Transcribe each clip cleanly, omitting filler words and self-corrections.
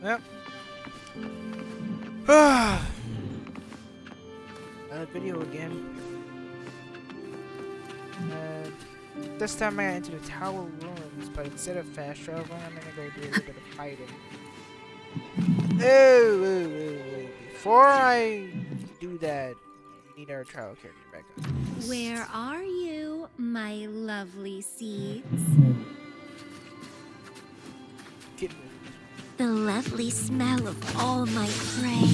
Yep. Video again. This time I got into the tower ruins, but instead of fast traveling, I'm gonna go do a little bit of hiding. Oh, before I do that, we need our trial character back up. Where are you, my lovely seeds? Get moved. The lovely smell of all my prey.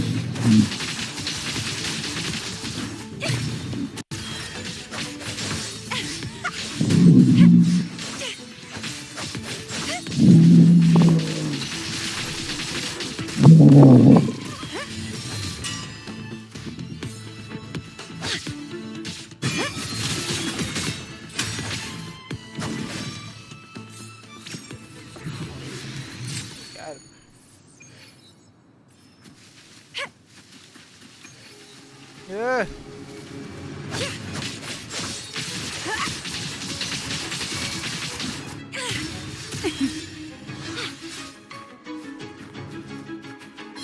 Got him. Yeah.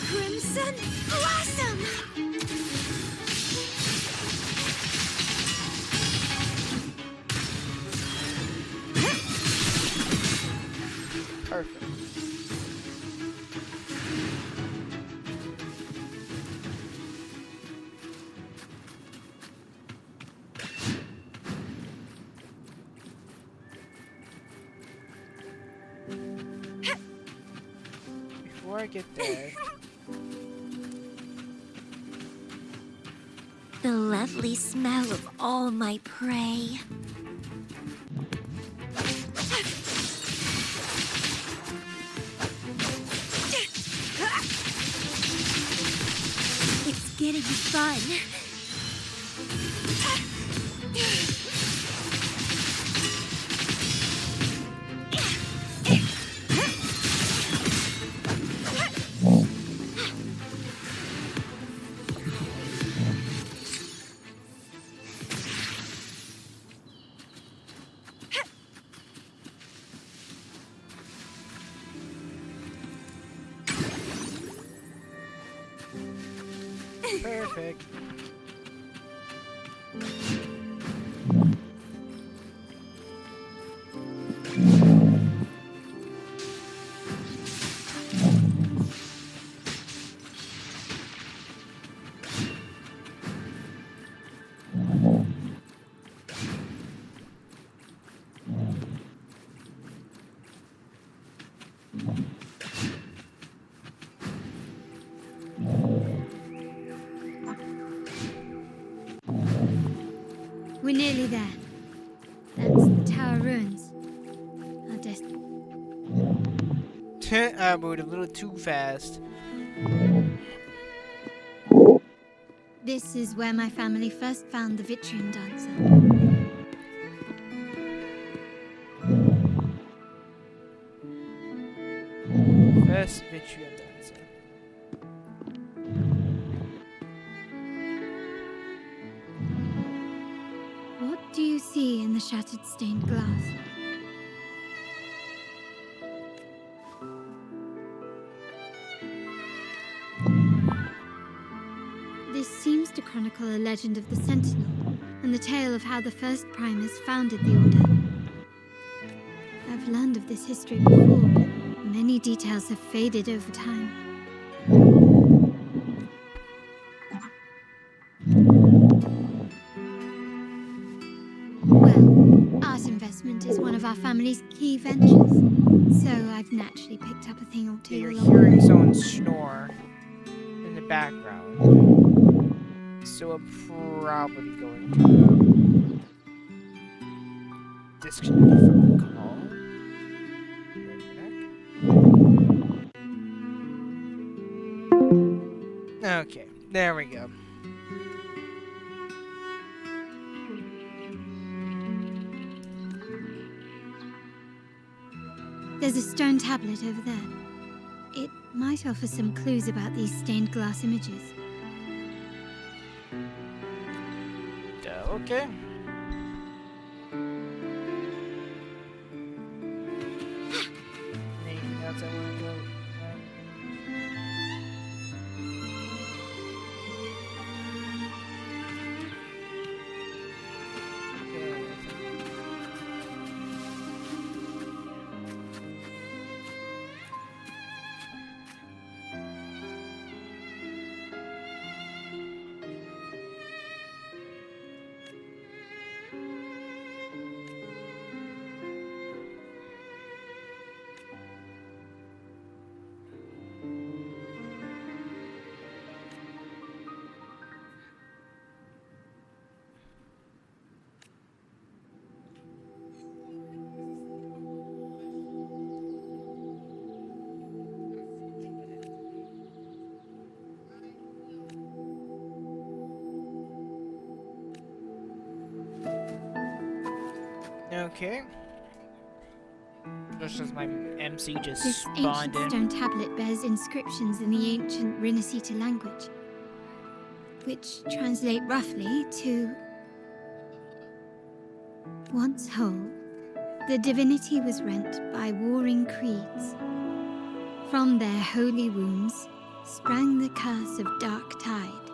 Crimson Blossom! Perfect. Before I get there, The lovely smell of all my prey. It's getting fun. perfect. We're nearly there. That's the tower ruins. Our I moved a little too fast. This is where my family first found the Wuthering dancer. First vitriol dancer. What do you see in the shattered stained glass? This seems to chronicle a legend of the Sentinel, and the tale of how the first Primus founded the Order. I've learned of this history before, but many details have faded over time. Well, art investment is one of our family's key ventures, so I've naturally picked up a thing or two You're along the hearing way. someone snore in the background. So I'm probably going to disconnect from the call. Right back. Okay, there we go. There's a stone tablet over there. It might offer some clues about these stained glass images. Okay. Anything else I want to go? Okay. Just as my MC just This spawned ancient in. stone tablet bears inscriptions in the ancient Rinasita language, which translate roughly to once whole, the divinity was rent by warring creeds. From their holy wombs sprang the curse of dark tide.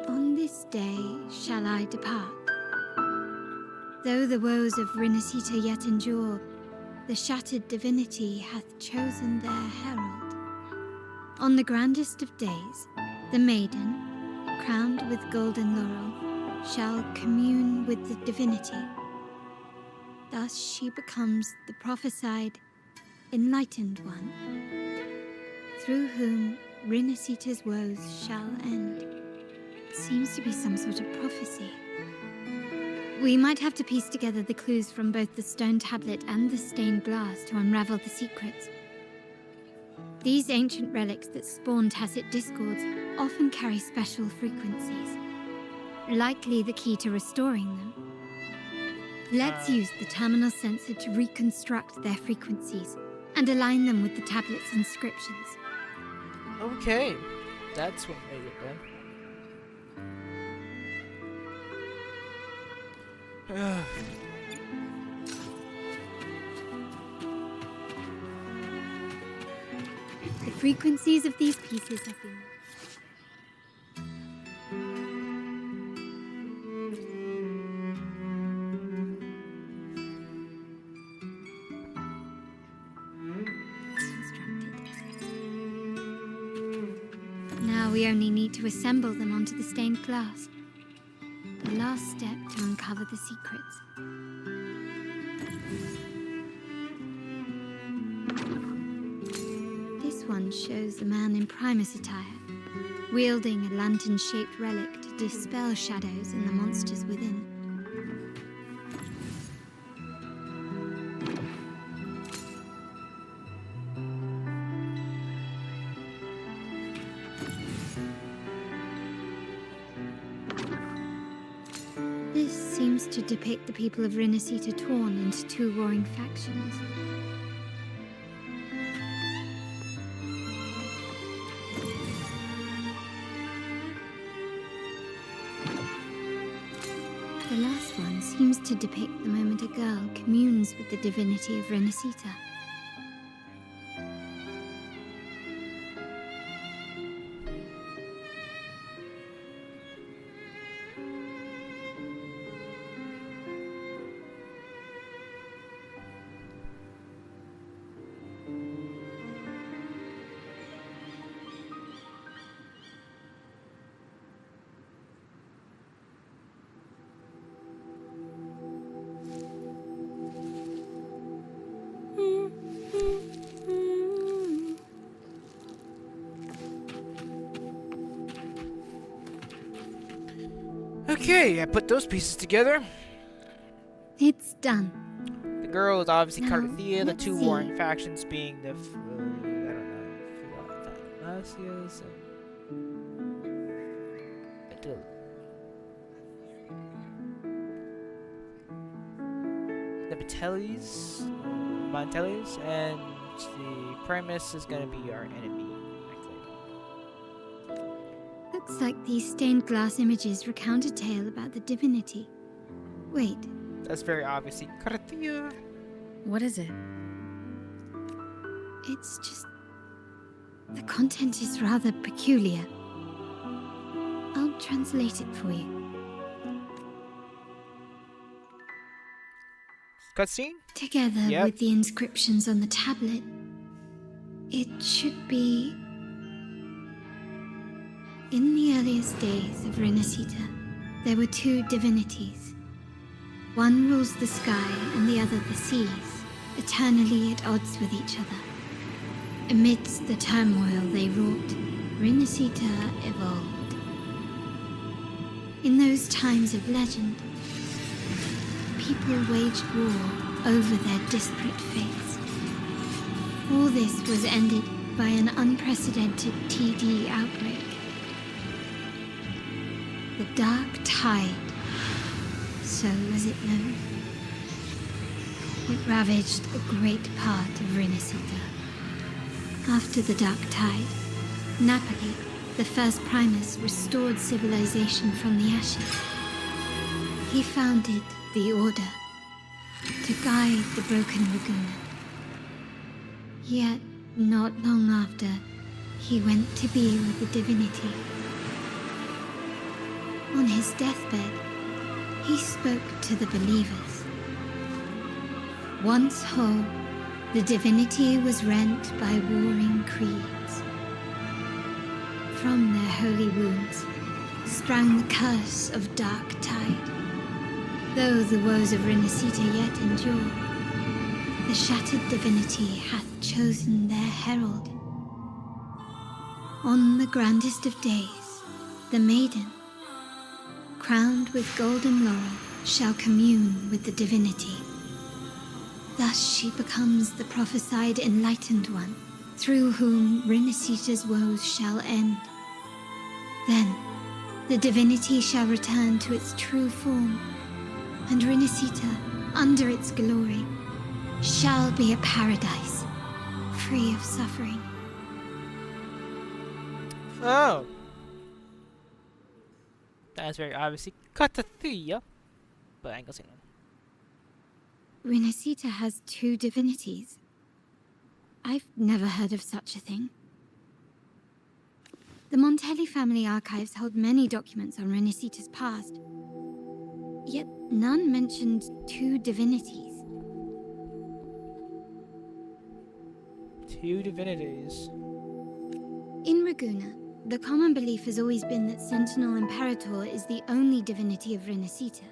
On this day shall I depart. Though the woes of Rinasita yet endure, the shattered divinity hath chosen their herald. On the grandest of days, the maiden, crowned with golden laurel, shall commune with the divinity. Thus she becomes the prophesied, enlightened one, through whom Rinasita's woes shall end. It seems to be some sort of prophecy. We might have to piece together the clues from both the stone tablet and the stained glass to unravel the secrets. These ancient relics that spawn tacit discords often carry special frequencies, likely the key to restoring them. Let's use the terminal sensor to reconstruct their frequencies and align them with the tablet's inscriptions. Okay. That's what made it then. The frequencies of these pieces have been... Now we only need to assemble them onto the stained glass. The last step to uncover the secrets. This one shows a man in Primus attire, wielding a lantern-shaped relic to dispel shadows and the monsters within. This seems to depict the people of Rinasita torn into two warring factions. The last one seems to depict the moment a girl communes with the divinity of Rinasita. Okay, I put those pieces together. It's done. The girl is obviously Now, Carthea, the let's two see. warring factions being the, I don't know, Philasias and the Batellis, Montellis, and the Primus is going to be our enemy. Looks like these stained glass images recount a tale about the divinity. Wait, That's very obviously Carthea. What is it? it's just... the content is rather peculiar. I'll translate it for you. Cutscene? Together Yep. with the inscriptions on the tablet, it should be... In the earliest days of Rinasita, there were two divinities. One rules the sky and the other the seas, eternally at odds with each other. Amidst the turmoil they wrought, Rinasita evolved. In those times of legend, people waged war over their disparate fates. All this was ended by an unprecedented TD outbreak. The Dark Tide, so was it known. It ravaged a great part of Rinasita. After the Dark Tide, Napoli, the first Primus, restored civilization from the ashes. He founded the Order to guide the broken Laguna. Yet, not long after, he went to be with the divinity. On his deathbed, he spoke to the believers. Once whole, the divinity was rent by warring creeds. From their holy wounds sprang the curse of Dark Tide. Though the woes of Rinasita yet endure, the shattered divinity hath chosen their herald. On the grandest of days, the maiden, crowned with golden laurel, shall commune with the divinity. Thus she becomes the prophesied enlightened one, through whom Rinasita's woes shall end. Then, the divinity shall return to its true form, and Rinasita, under its glory, shall be a paradise, free of suffering. Oh. That's very obviously cut to Thea, but I ain't gonna say no. Rinasita has two divinities. I've never heard of such a thing. The Montelli family archives hold many documents on Rinasita's past, yet none mentioned two divinities. Two divinities. In Ragusa, the common belief has always been that Sentinel Imperator is the only divinity of Rinasita.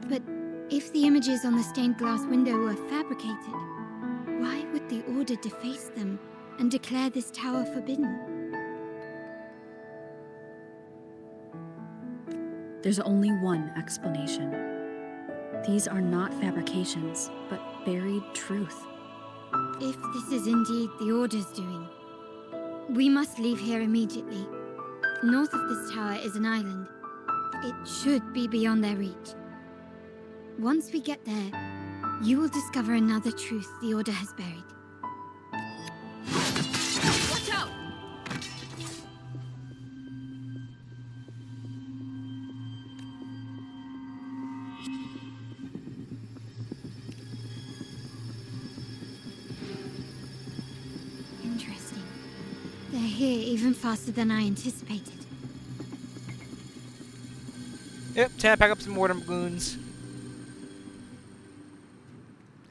But if the images on the stained glass window were fabricated, why would the Order deface them and declare this tower forbidden? There's only one explanation. These are not fabrications, but buried truth. If this is indeed the Order's doing, we must leave here immediately. North of this tower is an island. It should be beyond their reach. Once we get there, you will discover another truth the Order has buried. Watch out! Interesting. They're here even faster than I anticipated. Yep, time to pack up some mortar goons.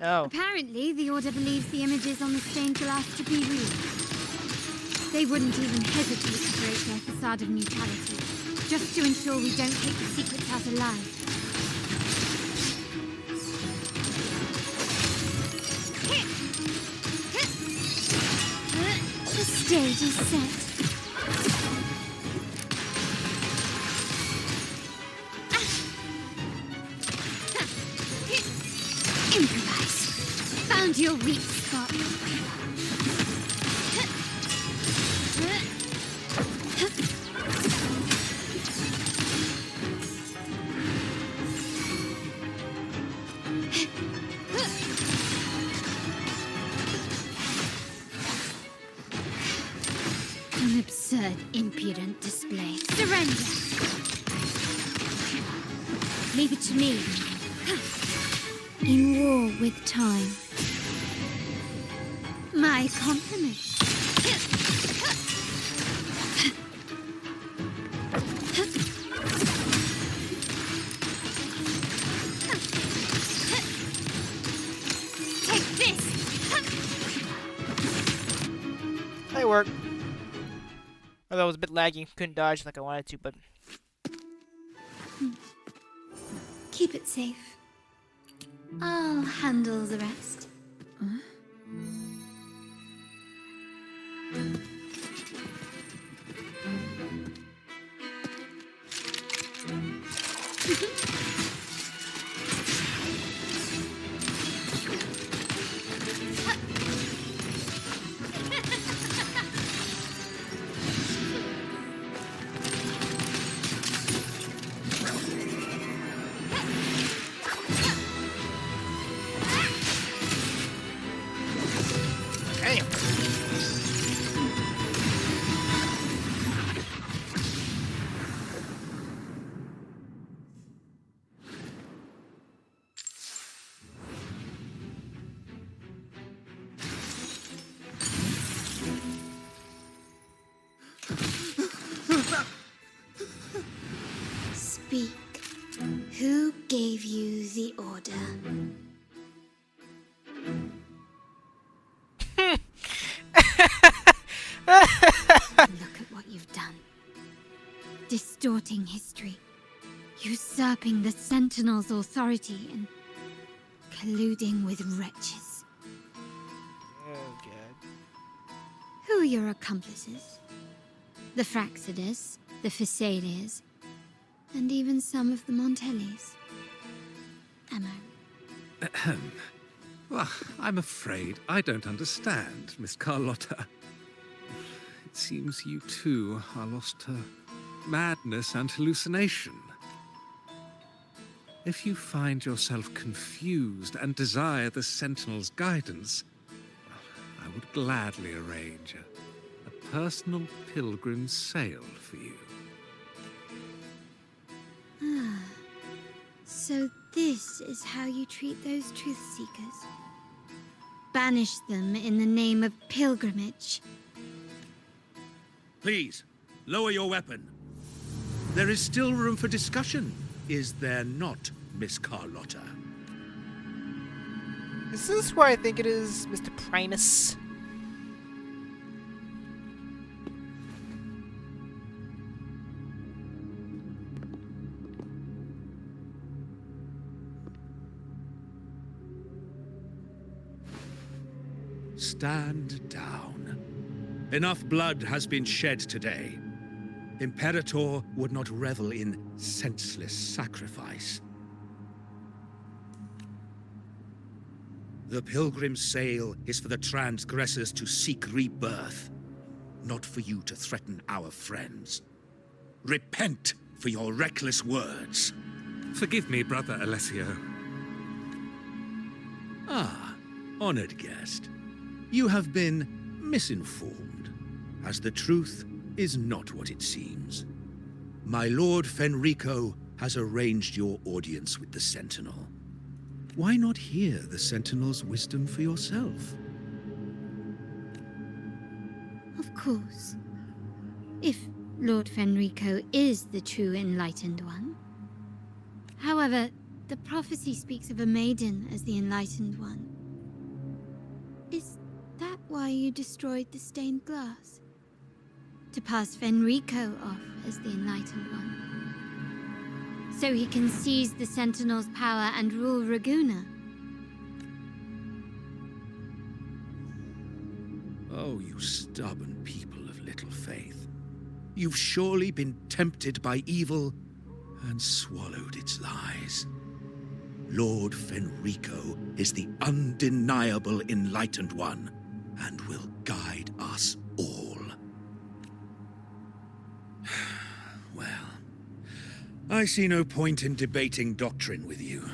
Oh. Apparently, the Order believes the images on the stained glass to be real. They wouldn't even hesitate to break their facade of neutrality, just to ensure we don't take the secrets out alive. The stage is set. Improvise. Found your weak spot. An absurd, impudent display. Surrender! Leave it to me. In war with time. My compliments. Take this! That worked. Although it was a bit laggy, couldn't dodge like I wanted to, but Keep it safe. I'll handle the rest. distorting history, usurping the Sentinel's authority, and colluding with wretches. Oh, God. Who are your accomplices? The Fraxidus, the Phisalias, and even some of the Montellis. Am I? Ahem. Well, I'm afraid I don't understand, Miss Carlotta. It seems you too are lost to madness and hallucination. If you find yourself confused and desire the Sentinel's guidance, I would gladly arrange a personal pilgrim sail for you. Ah, so this is how you treat those truth seekers. Banish them in the name of pilgrimage. Please, lower your weapon. There is still room for discussion, is there not, Miss Carlotta? Is this where I think it is, Mr. Primus? Stand down. Enough blood has been shed today. Imperator would not revel in senseless sacrifice. The pilgrim's sail is for the transgressors to seek rebirth, not for you to threaten our friends. Repent for your reckless words. Forgive me, Brother Alessio. Ah, honored guest. You have been misinformed, as the truth is not what it seems. My Lord Fenrico has arranged your audience with the Sentinel. Why not hear the Sentinel's wisdom for yourself? Of course. If Lord Fenrico is the true Enlightened One. However, the prophecy speaks of a maiden as the Enlightened One. Is that why you destroyed the stained glass? To pass Fenrico off as the Enlightened One? So he can seize the Sentinel's power and rule Raguna? Oh, you stubborn people of little faith. You've surely been tempted by evil and swallowed its lies. Lord Fenrico is the undeniable Enlightened One and will guide us all. Well, I see no point in debating doctrine with you.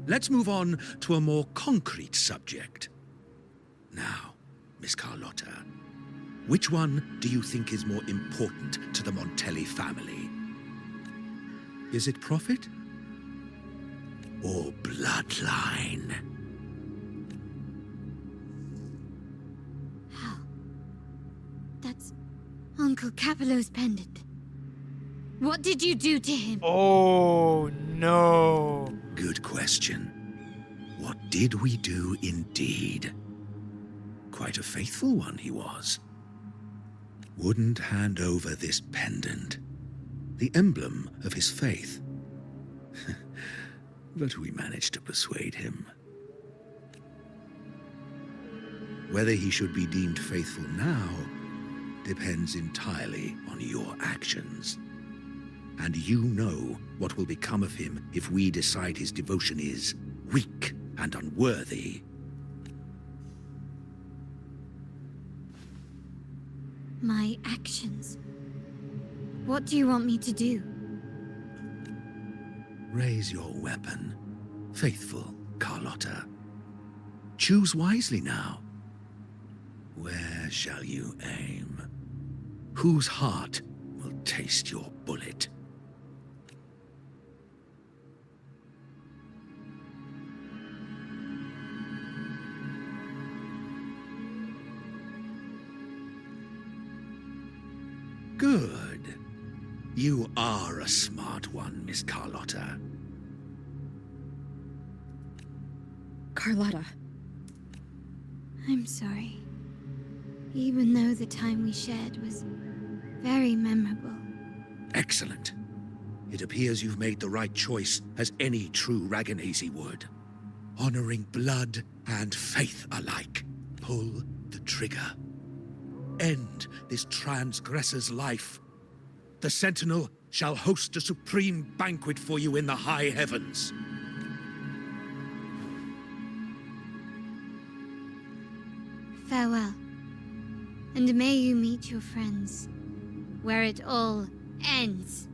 Let's move on to a more concrete subject. Now, Miss Carlotta, which one do you think is more important to the Montelli family? Is it profit or bloodline? How? That's Uncle Capello's pendant. What did you do to him? Oh, no. Good question. What did we do indeed? Quite a faithful one he was. Wouldn't hand over this pendant, the emblem of his faith. But we managed to persuade him. Whether he should be deemed faithful now depends entirely on your actions. And you know what will become of him if we decide his devotion is weak and unworthy. My actions. What do you want me to do? Raise your weapon, faithful Carlotta. Choose wisely now. Where shall you aim? Whose heart will taste your bullet? Good. You are a smart one, Miss Carlotta. Carlotta. I'm sorry. Even though the time we shared was very memorable. Excellent. It appears you've made the right choice, as any true Raganazy would. Honoring blood and faith alike. Pull the trigger. End this transgressor's life. The Sentinel shall host a supreme banquet for you in the high heavens. Farewell. And may you meet your friends, where it all ends.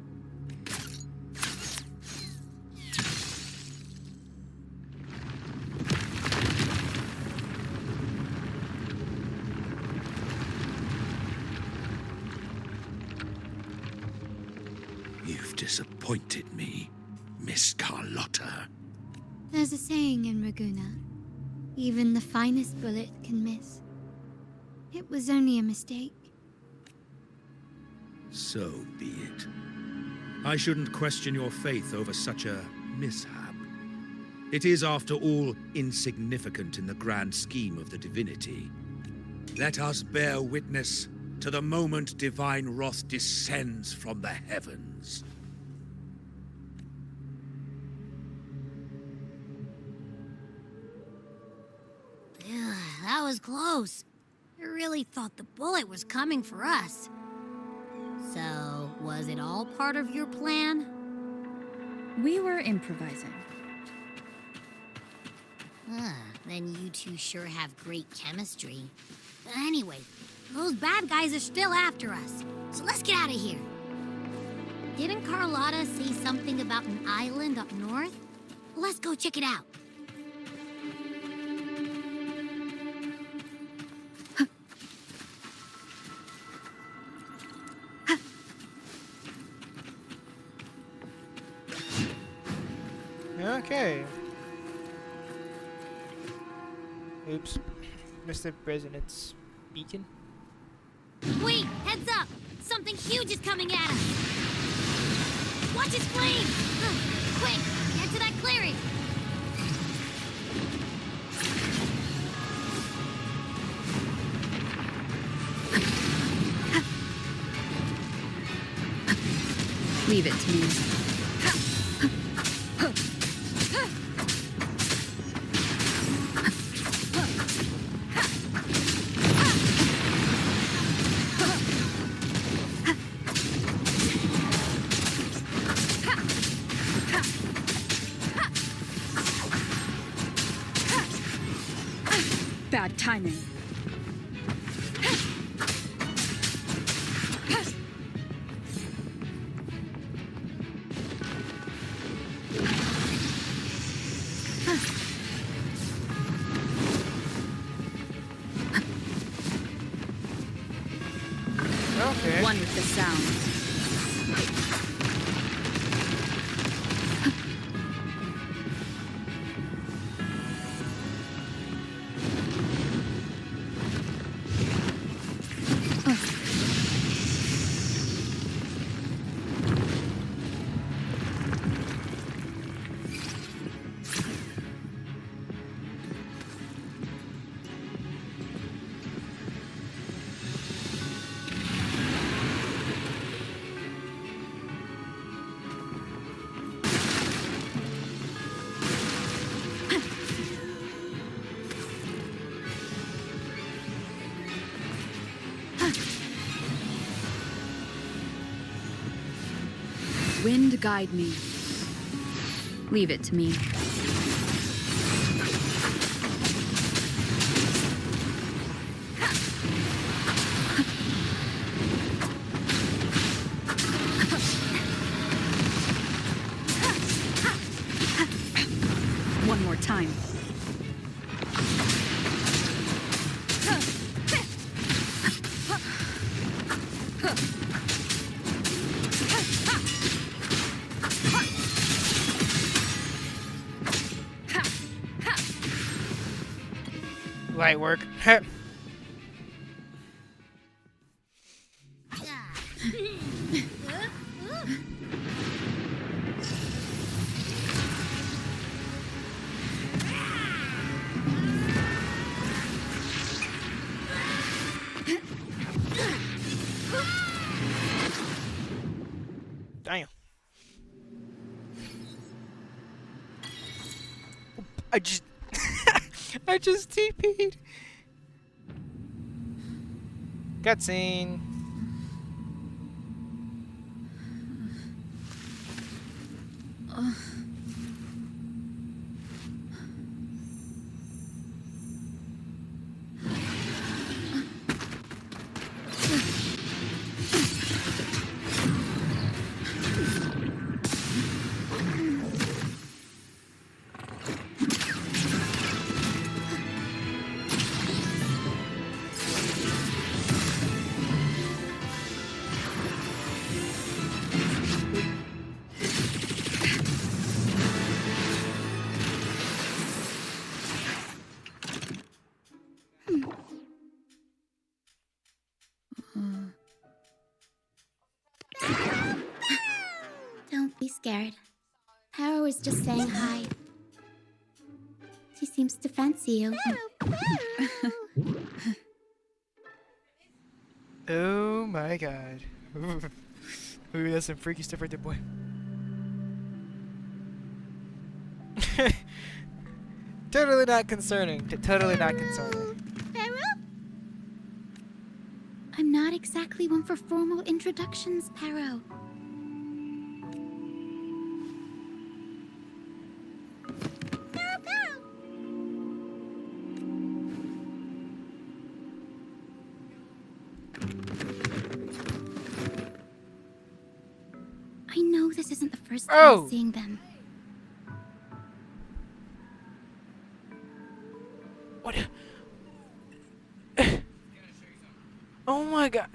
You've disappointed me, Miss Carlotta. There's a saying in Raguna, even the finest bullet can miss. It was only a mistake. So be it. I shouldn't question your faith over such a mishap. It is, after all, insignificant in the grand scheme of the divinity. Let us bear witness to the moment divine wrath descends from the heavens. Ugh, that was close. I really thought the bullet was coming for us. So, was it all part of your plan? We were improvising. Then you two sure have great chemistry. Anyway, those bad guys are still after us, so let's get out of here. Didn't Carlotta say something about an island up north? Let's go check it out. Okay. Oops. Missed the President's beacon. Wait, heads up! Something huge is coming at us! Watch its flame! Quick, get to that clearing! Leave it to me. Bad timing. Okay. One with the sound. Wind guide me. Leave it to me. One more time. Light work. Damn. I just I just TP'd. Cutscene. Don't be scared. Paro is just saying hi. She seems to fancy you. Oh my god. Ooh, that's some freaky stuff right there, boy. Totally not concerning. Totally not concerning. I'm not exactly one for formal introductions, Paro. I know this isn't the first time seeing them. What? Oh my god.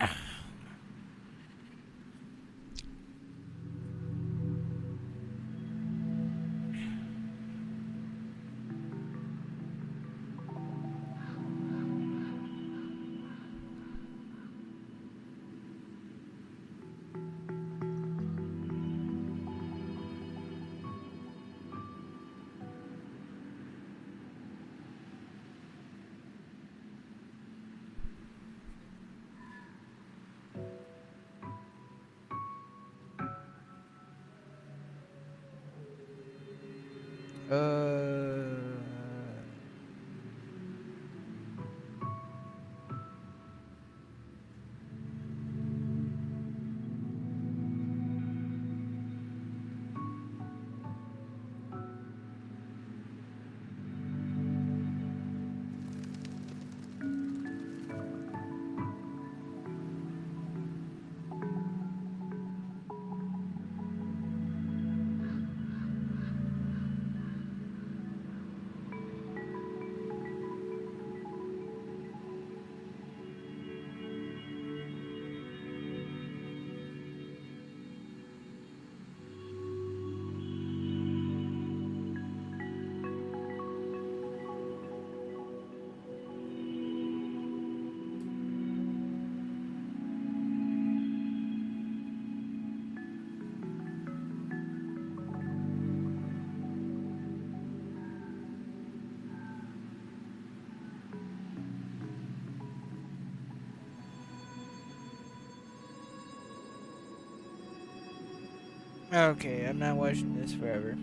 Okay, I'm not watching this forever.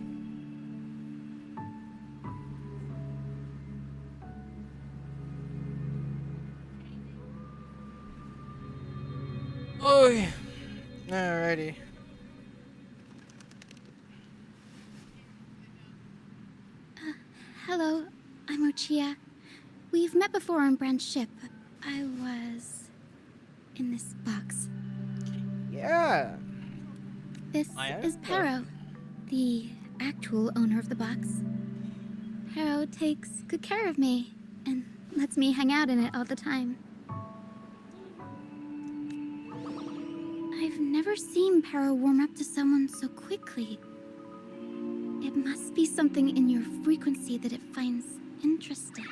Oh, yeah. Alrighty. Hello, I'm Ochia. We've met before on Brant's ship. I was in this box. Yeah. This I is am. Paro, the actual owner of the box. Paro takes good care of me and lets me hang out in it all the time. I've never seen Paro warm up to someone so quickly. It must be something in your frequency that it finds interesting.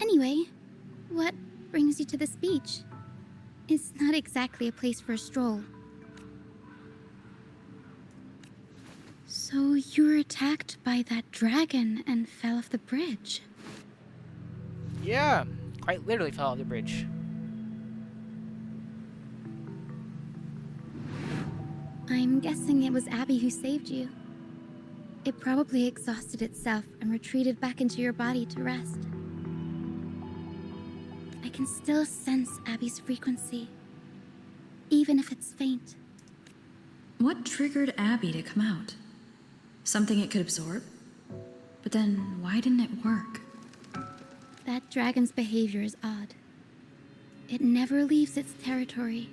Anyway, what brings you to this beach? It's not exactly a place for a stroll. So you were attacked by that dragon and fell off the bridge? Yeah, quite literally fell off the bridge. I'm guessing it was Abby who saved you. It probably exhausted itself and retreated back into your body to rest. I can still sense Abby's frequency, even if it's faint. What triggered Abby to come out? Something it could absorb? But then, why didn't it work? That dragon's behavior is odd. It never leaves its territory.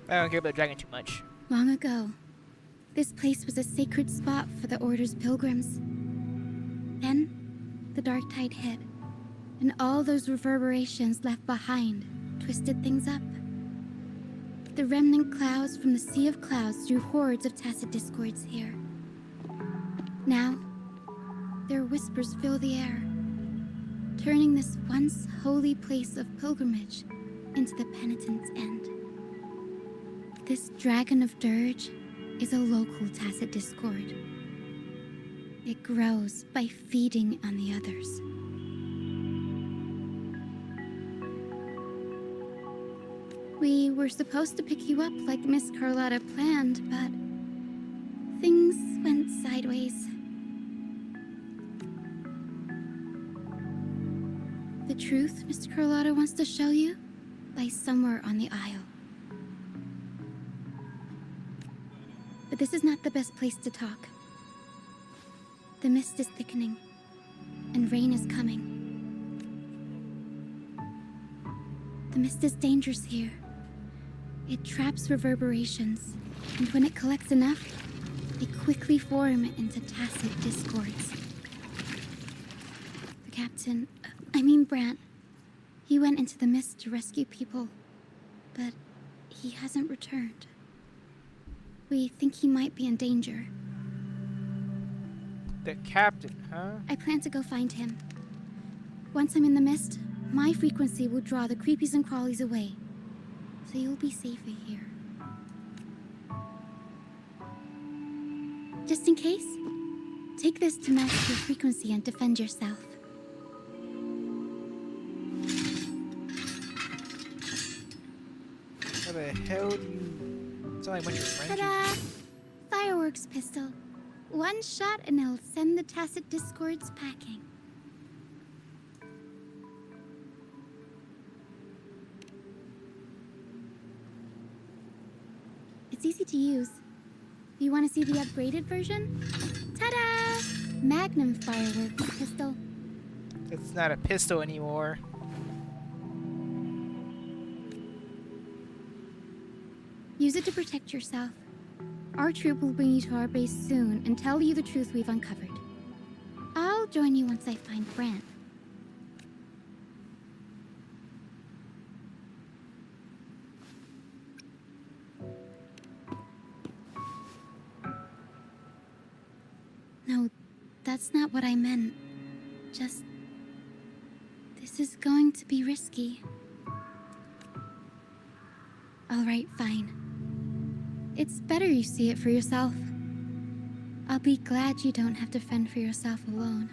I don't care about dragon too much. Long ago, this place was a sacred spot for the Order's pilgrims. Then, the dark tide hit, and all those reverberations left behind twisted things up. The remnant clouds from the Sea of Clouds drew hordes of tacit discords here. Now, their whispers fill the air, turning this once holy place of pilgrimage into the penitent's end. This Dragon of Dirge is a local tacit discord. It grows by feeding on the others. We were supposed to pick you up like Miss Carlotta planned, but things went sideways. The truth Miss Carlotta wants to show you lies somewhere on the aisle. But this is not the best place to talk. The mist is thickening, and rain is coming. The mist is dangerous here. It traps reverberations, and when it collects enough, they quickly form into tacit discords. The captain, Brant, he went into the mist to rescue people, but he hasn't returned. We think he might be in danger. The captain, huh? I plan to go find him. Once I'm in the mist, my frequency will draw the creepies and crawlies away, so you'll be safer here. Just in case, take this to match your frequency and defend yourself. How the hell do you... It's only a bunch of French. Ta-da! Fireworks pistol. One shot and it'll send the tacit discords packing. It's easy to use. You want to see the upgraded version? Ta-da! Magnum fireworks pistol. It's not a pistol anymore. Use it to protect yourself. Our troop will bring you to our base soon and tell you the truth we've uncovered. I'll join you once I find Brant. No, that's not what I meant. Just... this is going to be risky. Alright, fine. It's better you see it for yourself. I'll be glad you don't have to fend for yourself alone.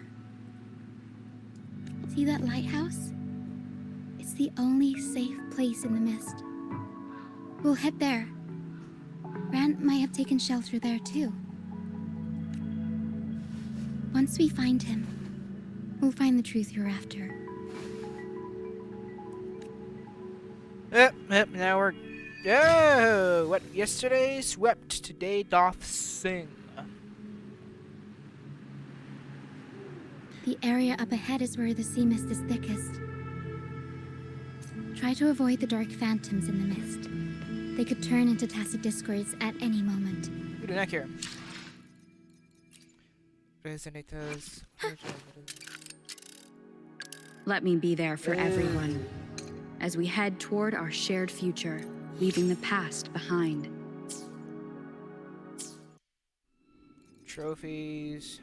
See that lighthouse? It's the only safe place in the mist. We'll head there. Brant might have taken shelter there too. Once we find him, we'll find the truth you're after. Yep, now we're... Oh, what yesterday swept, today doth sing. The area up ahead is where the sea mist is thickest. Try to avoid the dark phantoms in the mist. They could turn into tacit discords at any moment. We do not care. Resonators. Let me be there for everyone, as we head toward our shared future, leaving the past behind. Trophies.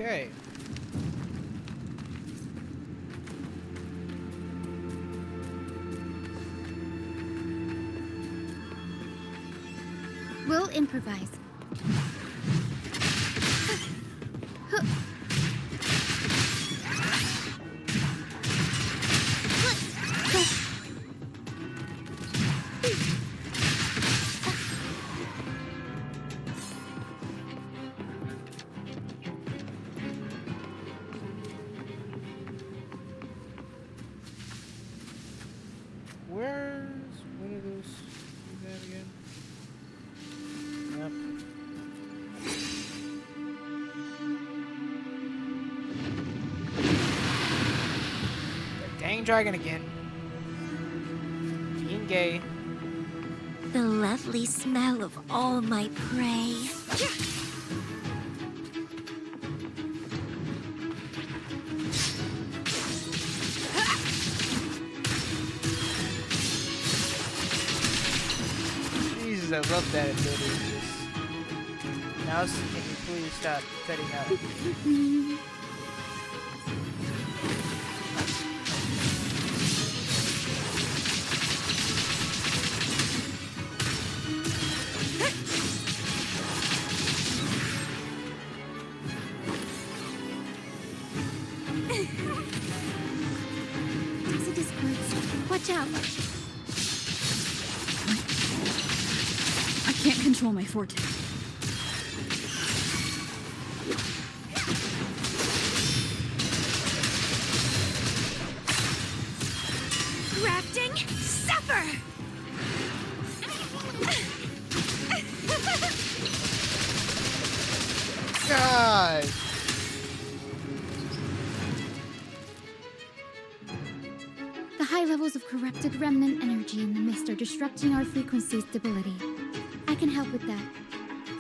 Okay. We'll improvise. Where's one of those? Do that again? Yep. That dang dragon again. Being gay. The lovely smell of all my prey. Jesus, I love that ability. Just... Mouse, can you please stop cutting out? There's a Discord. Watch out. I can't control my forte. Crafting, suffer! God! The high levels of corrupted remnant energy in the mist are disrupting our frequency stability. I can help with that.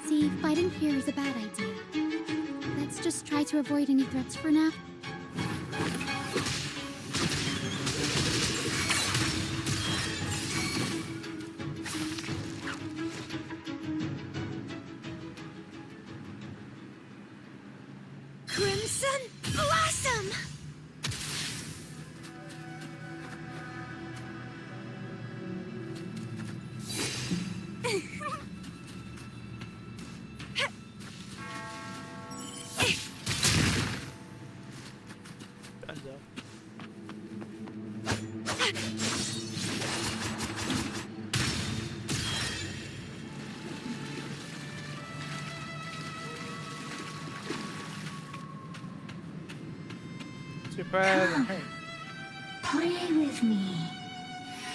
See, fighting here is a bad idea. Let's just try to avoid any threats for now. Crimson Blossom! Dunzo. Surprise! Come. Hey. Play with me.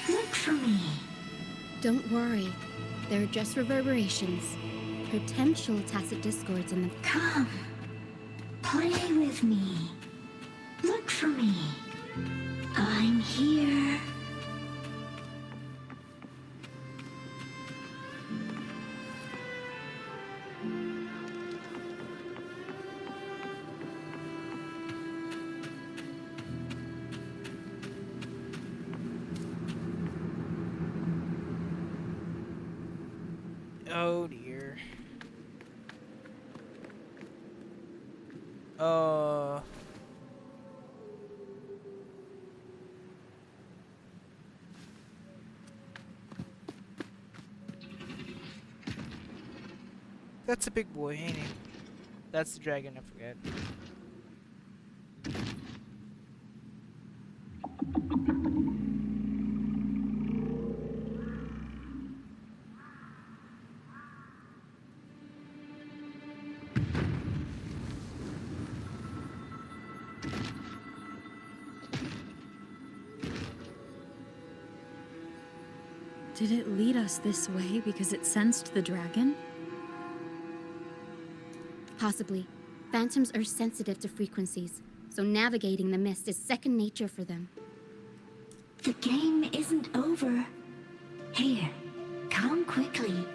Look for me. Don't worry. They're just reverberations. Potential tacit discords in the... Come. Play with me. Look for me. I'm here. Oh dear. That's a big boy, ain't he? That's the dragon, I forget. Did it lead us this way because it sensed the dragon? Possibly. Phantoms are sensitive to frequencies, so navigating the mist is second nature for them. The game isn't over. Here, come quickly.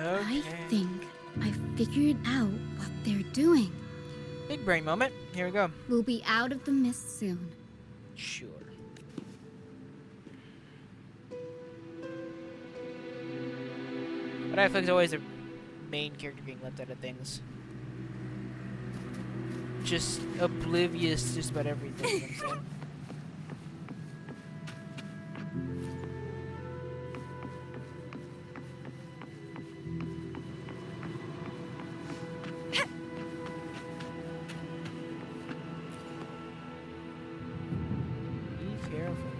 Okay. I think I figured out what they're doing. Big brain moment. Here we go. We'll be out of the mist soon. Sure. But I feel like there's always a main character being left out of things. just oblivious to just about everything. You know what I'm saying? Be careful.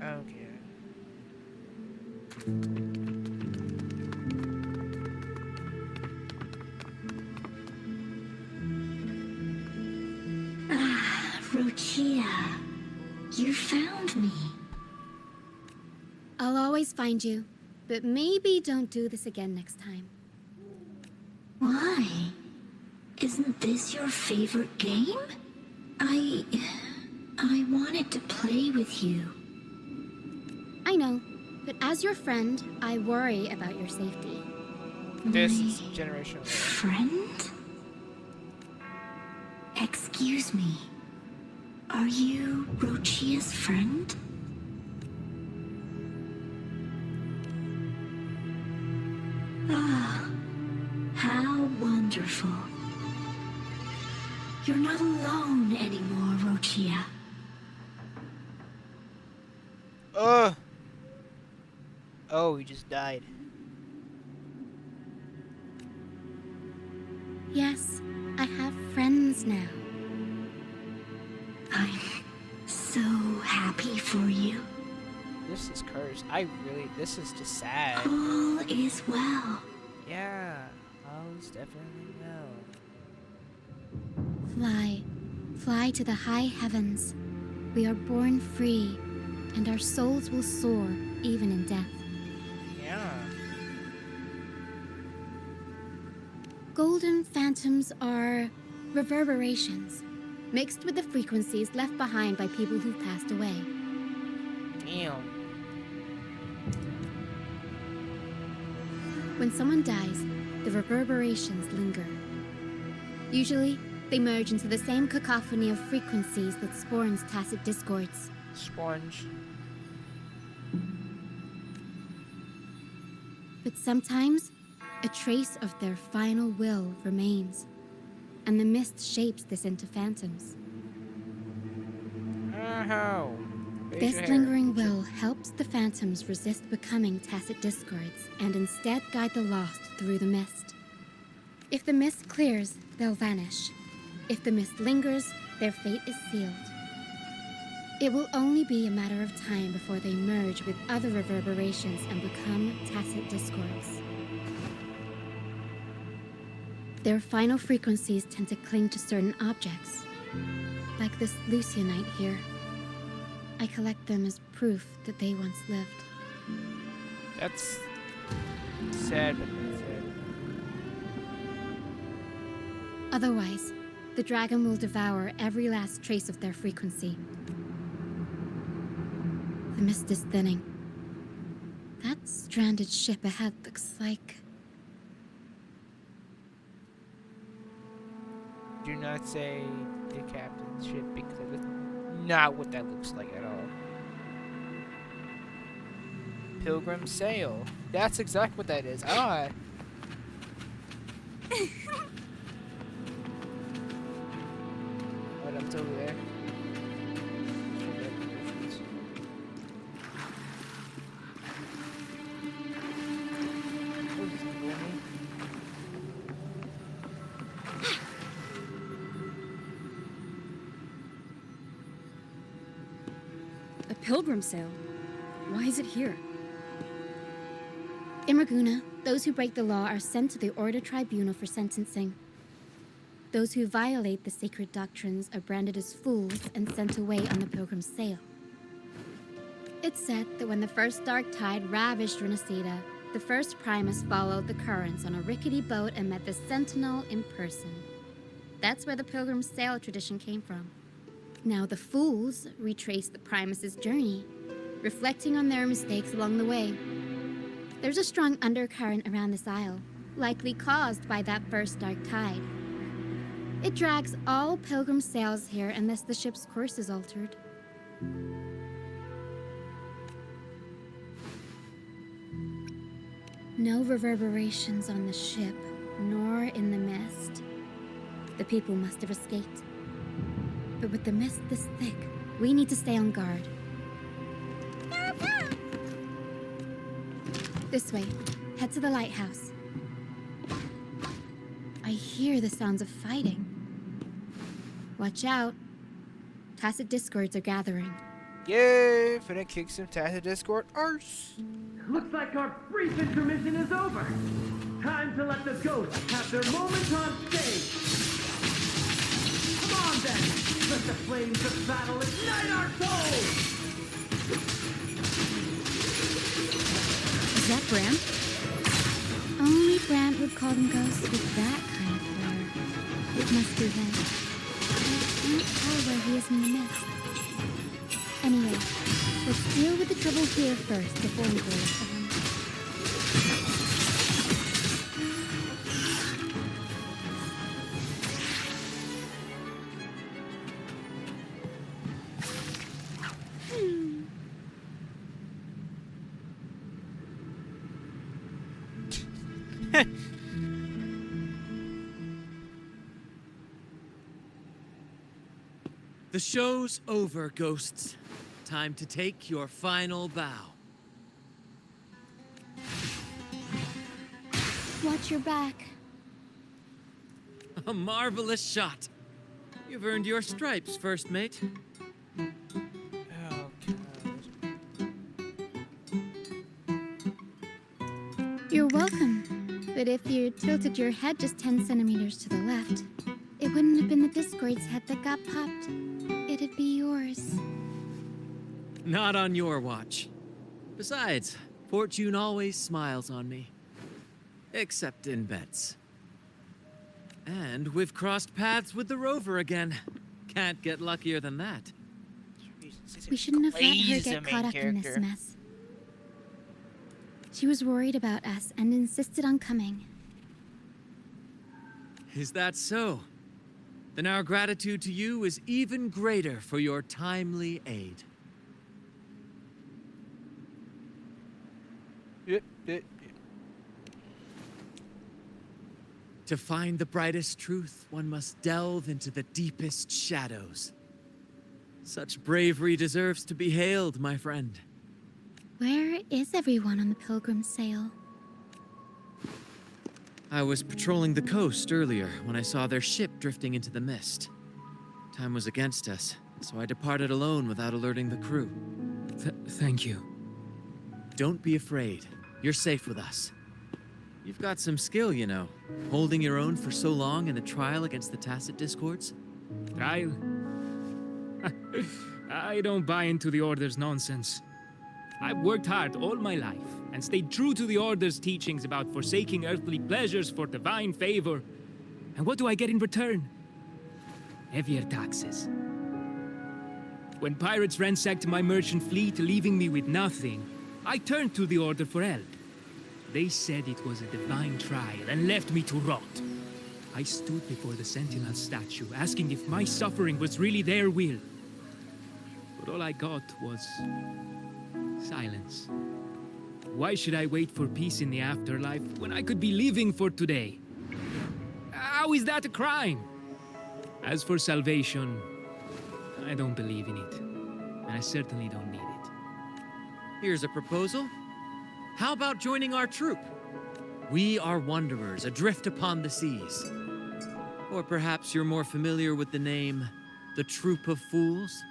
Okay. Rochia, you found me. I'll always find you, but maybe don't do this again next time. Why? Isn't this your favorite game? I wanted to play with you. I know, but as your friend, I worry about your safety. This My is generational. friend? Excuse me. Are you Rochia's friend? Ah, how wonderful. You're not alone anymore, Rochia. Oh, he just died. Yes, I have friends now. I'm so happy for you. This is cursed. This is just sad. All is well. Yeah, all's definitely well. Fly, fly to the high heavens. We are born free, and our souls will soar even in death. Yeah. Golden phantoms are reverberations, mixed with the frequencies left behind by people who've passed away. Damn. When someone dies, the reverberations linger. Usually, they merge into the same cacophony of frequencies that spawns tacit discords. Sponge. But sometimes, a trace of their final will remains, and the mist shapes this into phantoms. Oh. This lingering will helps the phantoms resist becoming tacit discords and instead guide the lost through the mist. If the mist clears, they'll vanish. If the mist lingers, their fate is sealed. It will only be a matter of time before they merge with other reverberations and become tacit discords. Their final frequencies tend to cling to certain objects, like this Lucianite here. I collect them as proof that they once lived. That's sad, but not sad. Otherwise, the dragon will devour every last trace of their frequency. The mist is thinning. That stranded ship ahead looks like... Do not say the captain's ship because that's not what that looks like at all. Pilgrim sail. That's exactly what that is. Ah. Right up to over there. What is this doing? A pilgrim sail? Why is it here? In Raguna, those who break the law are sent to the Order Tribunal for sentencing. Those who violate the sacred doctrines are branded as fools and sent away on the pilgrim's sail. It's said that when the first dark tide ravaged Renacida, the first Primus followed the currents on a rickety boat and met the Sentinel in person. That's where the pilgrim's sail tradition came from. Now the fools retrace the Primus's journey, reflecting on their mistakes along the way. There's a strong undercurrent around this isle, likely caused by that first dark tide. It drags all pilgrim sails here unless the ship's course is altered. No reverberations on the ship, nor in the mist. The people must have escaped. But with the mist this thick, we need to stay on guard. This way. Head to the lighthouse. I hear the sounds of fighting. Watch out. Tacit discords are gathering. Yay! Finna kick some Tacit Discord arse. Looks like our brief intermission is over. Time to let the ghosts have their moment on stage. Come on then! Let the flames of battle ignite our souls! Is that Brant? Only Brant would call them ghosts with that kind of flair. It must be him. I can't tell where he is in the mist. Anyway, let's deal with the trouble here first before we go after him. The show's over, ghosts. Time to take your final bow. Watch your back. A marvelous shot. You've earned your stripes, first mate. Oh, You're welcome. But if you tilted your head just 10 centimeters to the left, it wouldn't have been the Discord's head that got popped. It'd be yours. Not on your watch. Besides, fortune always smiles on me. Except in bets. And we've crossed paths with the rover again. Can't get luckier than that. We shouldn't have let her Clay's the get main caught up in this character. mess. She was worried about us and insisted on coming. Is that so? Then our gratitude to you is even greater for your timely aid. Yep. To find the brightest truth, one must delve into the deepest shadows. Such bravery deserves to be hailed, my friend. Where is everyone on the Pilgrim sail? I was patrolling the coast earlier when I saw their ship drifting into the mist. Time was against us, so I departed alone without alerting the crew. Thank you. Don't be afraid. You're safe with us. You've got some skill, you know, holding your own for so long in a trial against the Tacit Discords. Trial? I don't buy into the Order's nonsense. I've worked hard all my life and stayed true to the Order's teachings about forsaking earthly pleasures for divine favor. And what do I get in return? Heavier taxes. When pirates ransacked my merchant fleet, leaving me with nothing, I turned to the Order for help. They said it was a divine trial and left me to rot. I stood before the Sentinel statue, asking if my suffering was really their will. But all I got was silence. Why should I wait for peace in the afterlife when I could be living for today? How is that a crime? As for salvation, I don't believe in it. And I certainly don't need it. Here's a proposal. How about joining our troop? We are wanderers adrift upon the seas. Or perhaps you're more familiar with the name, the Troop of Fools?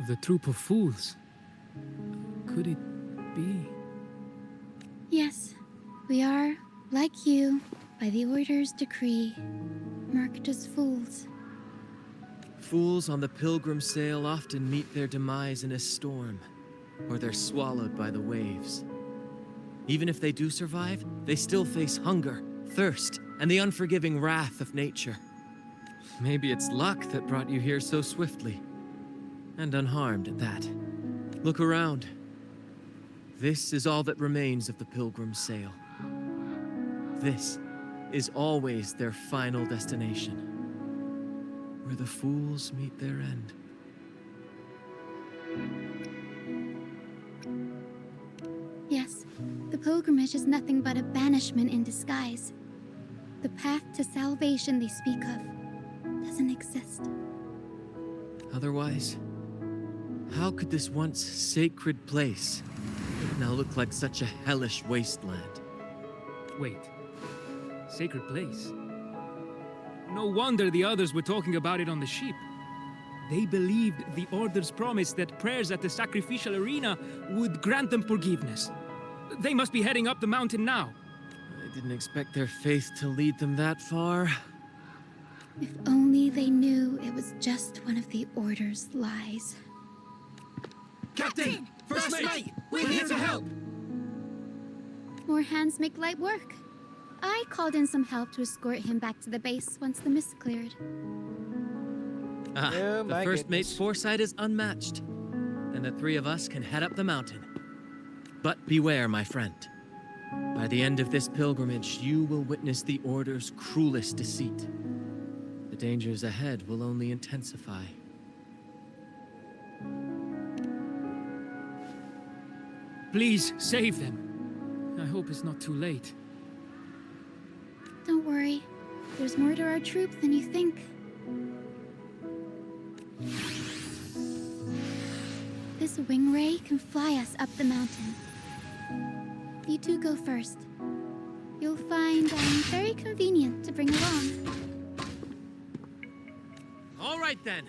The Troop of Fools? Could it be? Yes, we are, like you, by the Order's decree, marked as fools. Fools on the pilgrim sail often meet their demise in a storm, or they're swallowed by the waves. Even if they do survive, they still face hunger, thirst, and the unforgiving wrath of nature. Maybe it's luck that brought you here so swiftly, and unharmed at that. Look around. This is all that remains of the pilgrim sail. this is always their final destination, where the fools meet their end. Yes, the pilgrimage is nothing but a banishment in disguise. The path to salvation they speak of doesn't exist. Otherwise, how could this once sacred place now look like such a hellish wasteland? Wait. Sacred place? No wonder the others were talking about it on the ship. They believed the Order's promise that prayers at the sacrificial arena would grant them forgiveness. They must be heading up the mountain now. I didn't expect their faith to lead them that far. If only they knew it was just one of the Order's lies. Captain! First mate! We're here to help! More hands make light work. I called in some help to escort him back to the base once the mist cleared. The first mate's foresight is unmatched. Then the three of us can head up the mountain. But beware, my friend. By the end of this pilgrimage, you will witness the Order's cruelest deceit. The dangers ahead will only intensify. Please, save them. I hope it's not too late. Don't worry. There's more to our troop than you think. This wing ray can fly us up the mountain. You two go first. You'll find very convenient to bring along. All right then.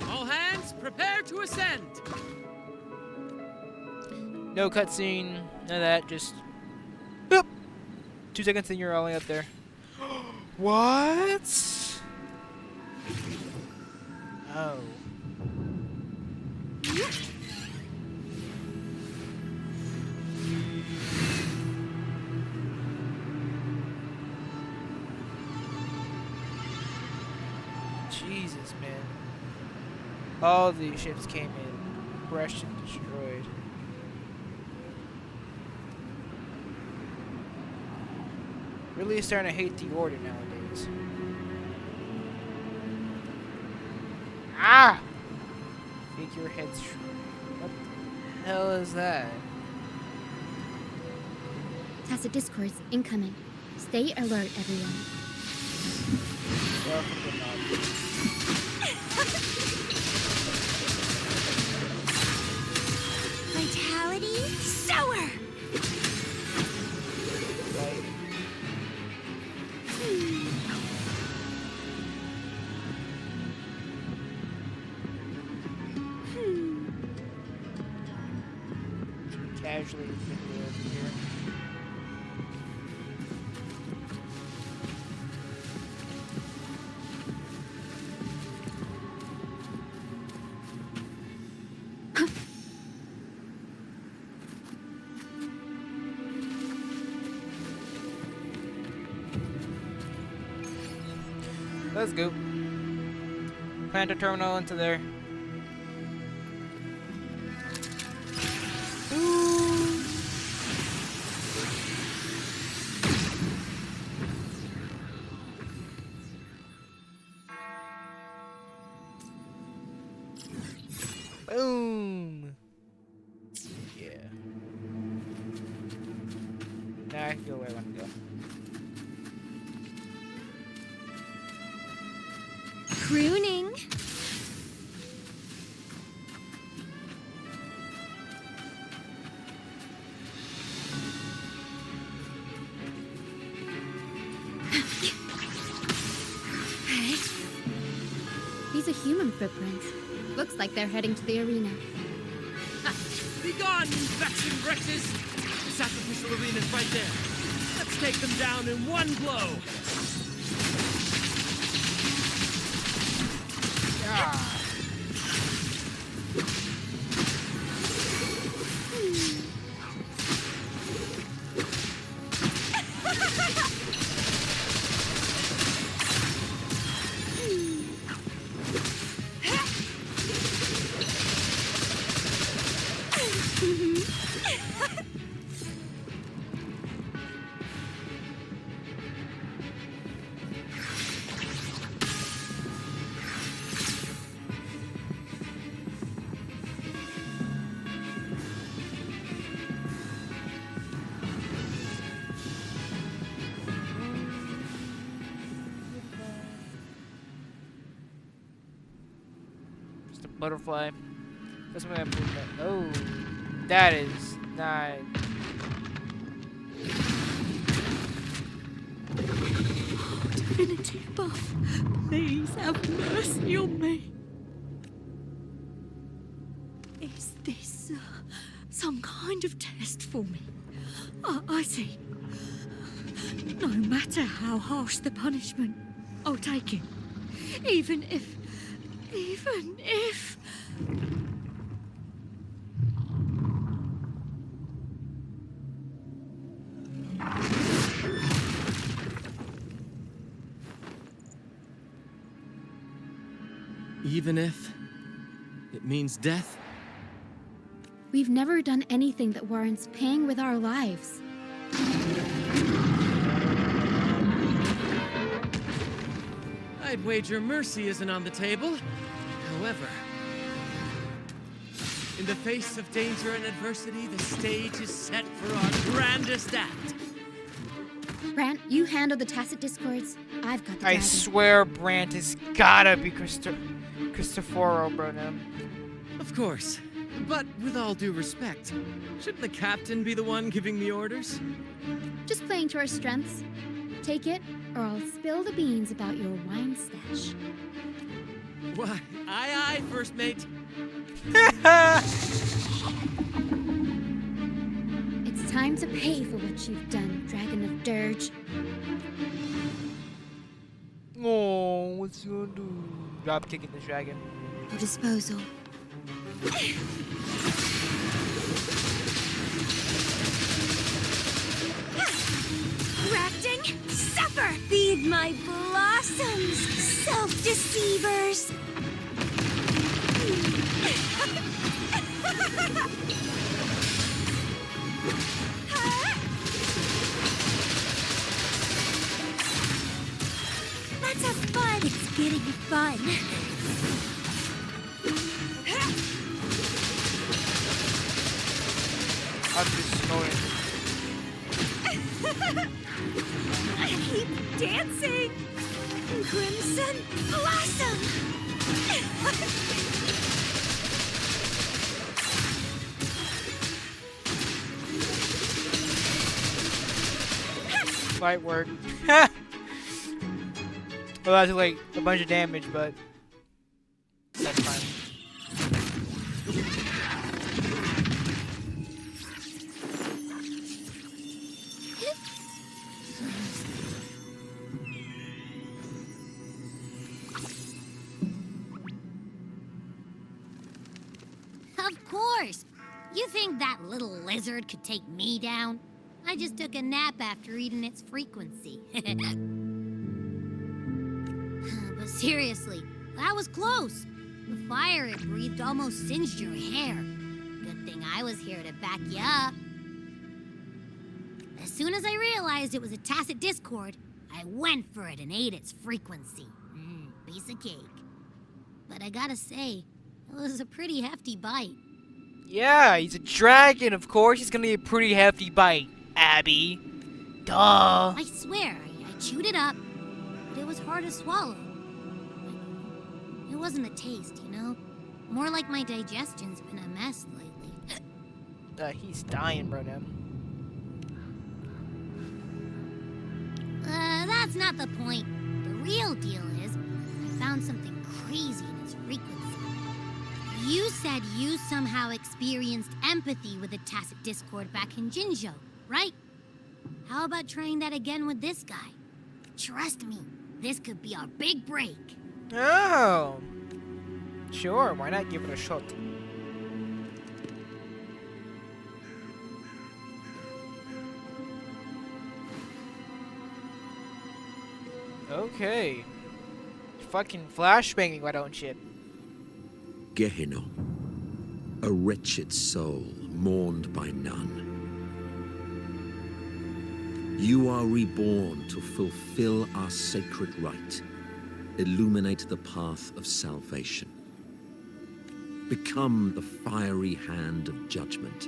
All hands, prepare to ascend. No cutscene, none of that, just boop. 2 seconds and you're all up there. What? Oh. Jesus, man. All these ships came in, crushed and destroyed. Really starting to hate the Order nowadays. Ah! Think your head's... What the hell is that? Tacit discourse incoming. Stay alert, everyone. Vitality sower! Casually over here. Let's go. Plant a terminal into there. Boom! Yeah. Now I can go where I want to go. Crooning. These are human footprints. Looks like they're heading to the arena. Be gone, you vexing wretches! The sacrificial arena's right there. Let's take them down in one blow! butterfly. That's what I'm gonna put that. Oh, that is not. Divinity above, please have mercy on me. Is this some kind of test for me? I see. No matter how harsh the punishment, I'll take it. Even if... Even if it means death? We've never done anything that warrants paying with our lives. I'd wager mercy isn't on the table. However, in the face of danger and adversity, the stage is set for our grandest act. Brant, you handle the tacit discords. I've got the I dragon. swear Brant has gotta be CRISTOFORO, bro. Now. Of course. But with all due respect, shouldn't the captain be the one giving the orders? Just playing to our strengths. Take it, or I'll spill the beans about your wine stash. Why, aye, first mate. It's time to pay for what you've done, Dragon of Dirge. Oh, what's he gonna do? Drop kicking the dragon. Your disposal. Grafting, suffer! Feed my blossoms, self-deceivers! Let's have fun! It's getting fun! I'm just going. Keep dancing! Crimson Blossom! Might work. Well, that's like a bunch of damage, but that's fine. Of course! You think that little lizard could take me down? I just took a nap after eating its frequency. But seriously, that was close. The fire it breathed almost singed your hair. Good thing I was here to back you up. As soon as I realized it was a tacit discord, I went for it and ate its frequency. Piece of cake. But I gotta say, it was a pretty hefty bite. Yeah, he's a dragon, of course. He's gonna be a pretty hefty bite, Abby. Duh. I swear, I chewed it up, but it was hard to swallow. It wasn't the taste, you know? More like my digestion's been a mess lately. He's dying, bro, now. That's not the point. The real deal is, I found something crazy in its frequency. You said you somehow experienced empathy with the tacit discord back in Jinzhou, right? How about trying that again with this guy? Trust me, this could be our big break. Oh. Sure, why not give it a shot? Okay. Fucking flashbanging, why don't you? Gehenna, a wretched soul mourned by none. You are reborn to fulfill our sacred rite, illuminate the path of salvation. Become the fiery hand of judgment,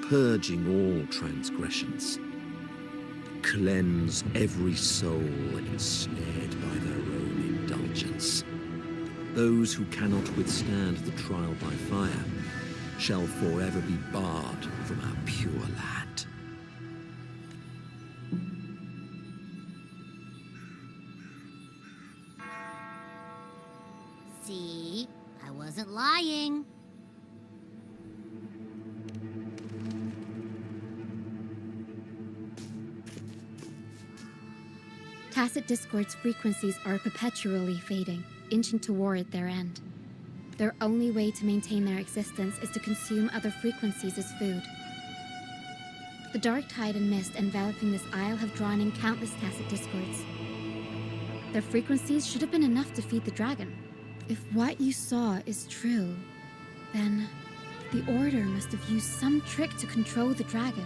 purging all transgressions. Cleanse every soul ensnared by their own indulgence. Those who cannot withstand the trial by fire shall forever be barred from our pure land. See? I wasn't lying. Tacit discord's frequencies are perpetually fading, inching toward their end. Their only way to maintain their existence is to consume other frequencies as food. The dark tide and mist enveloping this isle have drawn in countless tacit discords. Their frequencies should have been enough to feed the dragon. If what you saw is true, then the Order must have used some trick to control the dragon,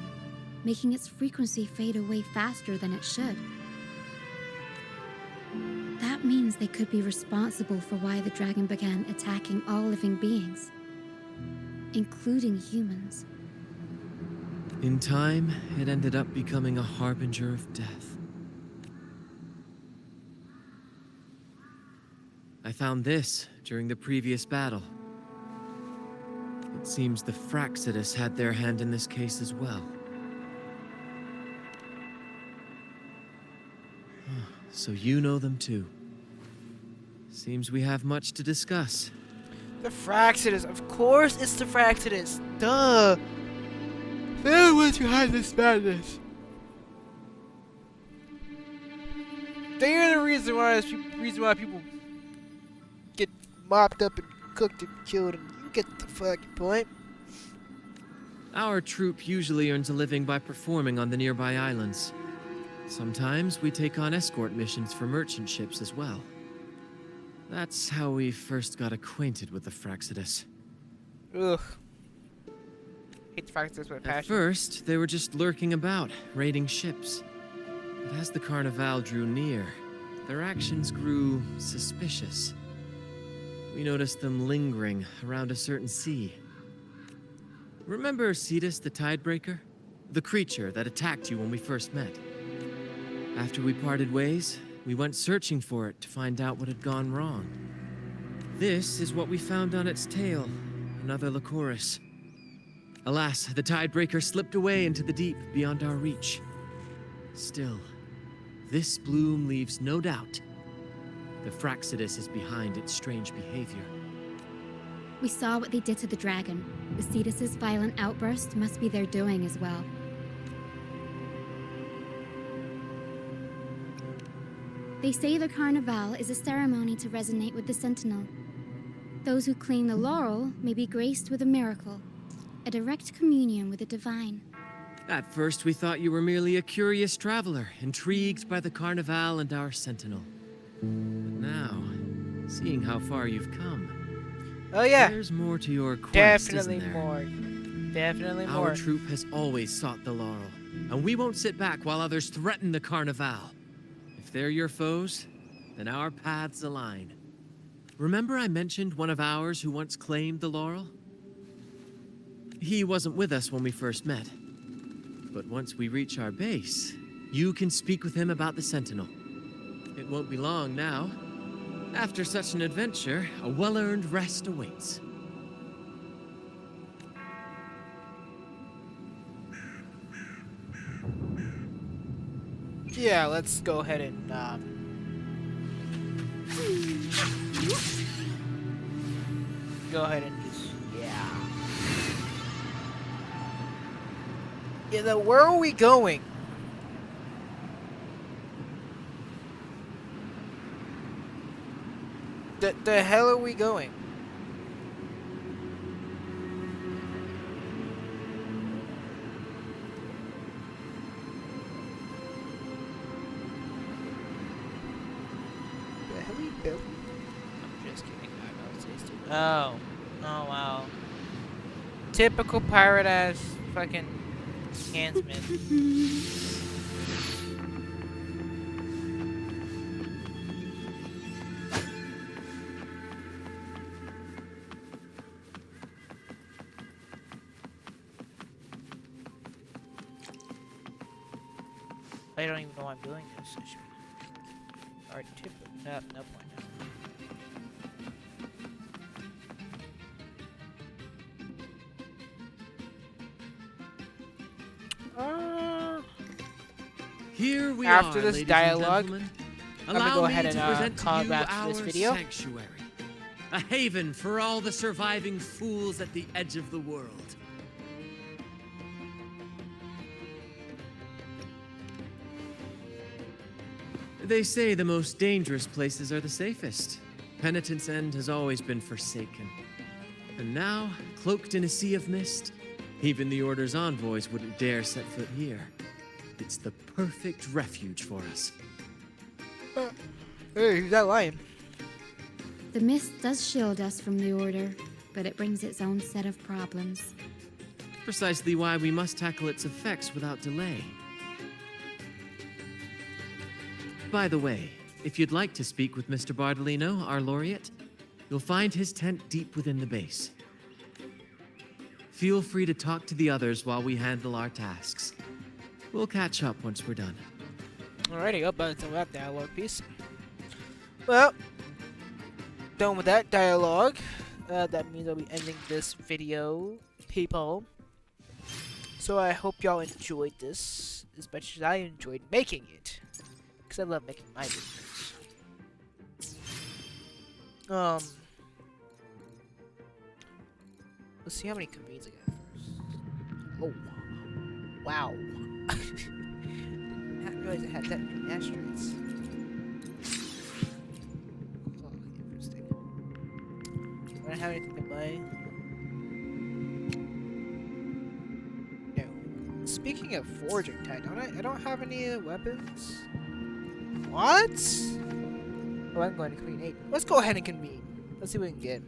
making its frequency fade away faster than it should. That means they could be responsible for why the dragon began attacking all living beings, including humans. In time, it ended up becoming a harbinger of death. I found this during the previous battle. It seems the Fraxidus had their hand in this case as well. So you know them too. Seems we have much to discuss. The Fraxidus, of course it's the Fraxidus. Duh. They're the ones who hide this madness. They're the reason why people get mopped up and cooked and killed, and you get the fucking point. Our troop usually earns a living by performing on the nearby islands. Sometimes we take on escort missions for merchant ships as well. That's how we first got acquainted with the Fraxidus. Ugh. Hate the Fraxidus with passion. At first, they were just lurking about, raiding ships. But as the Carnival drew near, their actions grew suspicious. We noticed them lingering around a certain sea. Remember Cetus the Tidebreaker? The creature that attacked you when we first met? After we parted ways, we went searching for it to find out what had gone wrong. This is what we found on its tail, another Lycoris. Alas, the Tidebreaker slipped away into the deep beyond our reach. Still, this bloom leaves no doubt. The Fraxidus is behind its strange behavior. We saw what they did to the dragon. The Cetus's violent outburst must be their doing as well. They say the Carnival is a ceremony to resonate with the Sentinel. Those who claim the laurel may be graced with a miracle, a direct communion with the divine. At first, we thought you were merely a curious traveler, intrigued by the Carnival and our Sentinel. But now, seeing how far you've come, oh yeah, there's more to your quest, definitely isn't there? more. Definitely more. Our troop has always sought the laurel, and we won't sit back while others threaten the Carnival. If they're your foes, then our paths align. Remember I mentioned one of ours who once claimed the laurel? He wasn't with us when we first met. But once we reach our base, you can speak with him about the Sentinel. It won't be long now. After such an adventure, a well-earned rest awaits. Yeah, let's go ahead and go ahead and just yeah. Now where are we going? The hell are we going? I'm just kidding. Oh. Oh, wow. Typical pirate ass fucking handsman. I don't even know why I'm doing this. I should be. Alright, tip. No point now. Here we After are, this ladies dialogue, and gentlemen. I'm gonna Allow go me ahead to and present to call you back our this video. sanctuary. A haven for all the surviving fools at the edge of the world. They say the most dangerous places are the safest. Penitent's End has always been forsaken. And now, cloaked in a sea of mist, even the Order's envoys wouldn't dare set foot here. It's the perfect refuge for us. Hey, who's that lion? The mist does shield us from the Order, but it brings its own set of problems. Precisely why we must tackle its effects without delay. By the way, if you'd like to speak with Mr. Bardolino, our laureate, you'll find his tent deep within the base. Feel free to talk to the others while we handle our tasks. We'll catch up once we're done. Alrighty, up until that dialogue piece. Well, done with that dialogue. That means I'll be ending this video, people. So I hope y'all enjoyed this as much as I enjoyed making it. Because I love making my videos. Let's see how many convenes I got first. Oh, wow. Didn't realize I had that many asteroids. Oh, interesting. Do I have anything to buy? No. Speaking of forging tide, I don't have any weapons. What? Oh, I'm going to convene 8. Let's go ahead and convene. Let's see what we can get.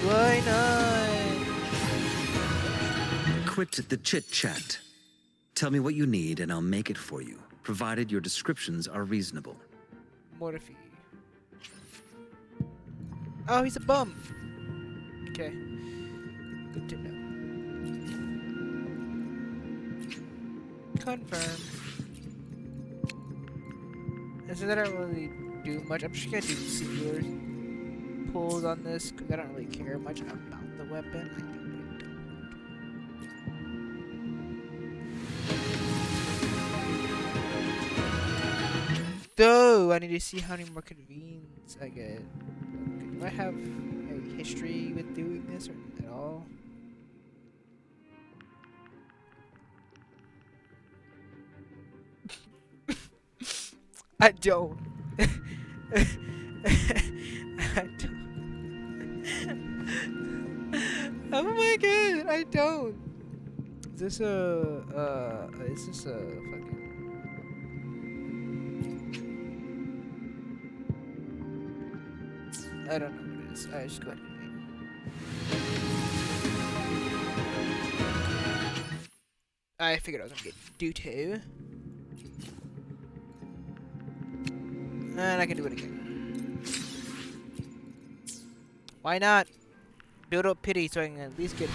Why not? Quit the chit-chat. Tell me what you need and I'll make it for you, provided your descriptions are reasonable. Morphe. Oh, he's a bum. Okay. Good to know. Confirm. Since I don't really do much, I'm just gonna do singular pulls on this because I don't really care much about the weapon. Though I need to see how many more convenes I get. Do I have a history with doing this or at all? I don't. I don't. Oh my god, I don't. Is this a fucking... I don't know what it is. Alright, just go ahead and wait. I figured I was gonna get due to. And I can do it again. Why not? Build up pity so I can at least get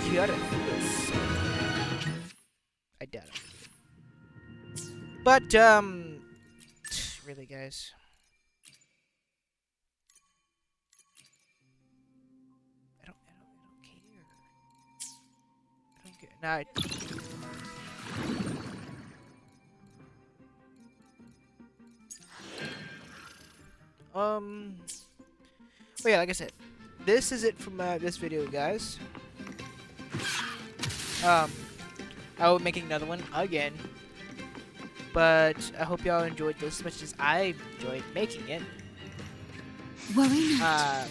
cured of this. I doubt it. But, really, guys. I don't care. I don't care. Nah, well, yeah, like I said, this is it from this video, guys. I will be making another one again, but I hope y'all enjoyed this as much as I enjoyed making it. Worry not.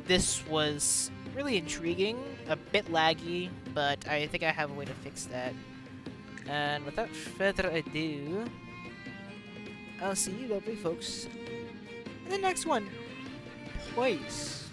This was really intriguing, a bit laggy, but I think I have a way to fix that. And without further ado, I'll see you lovely folks in the next one. Please.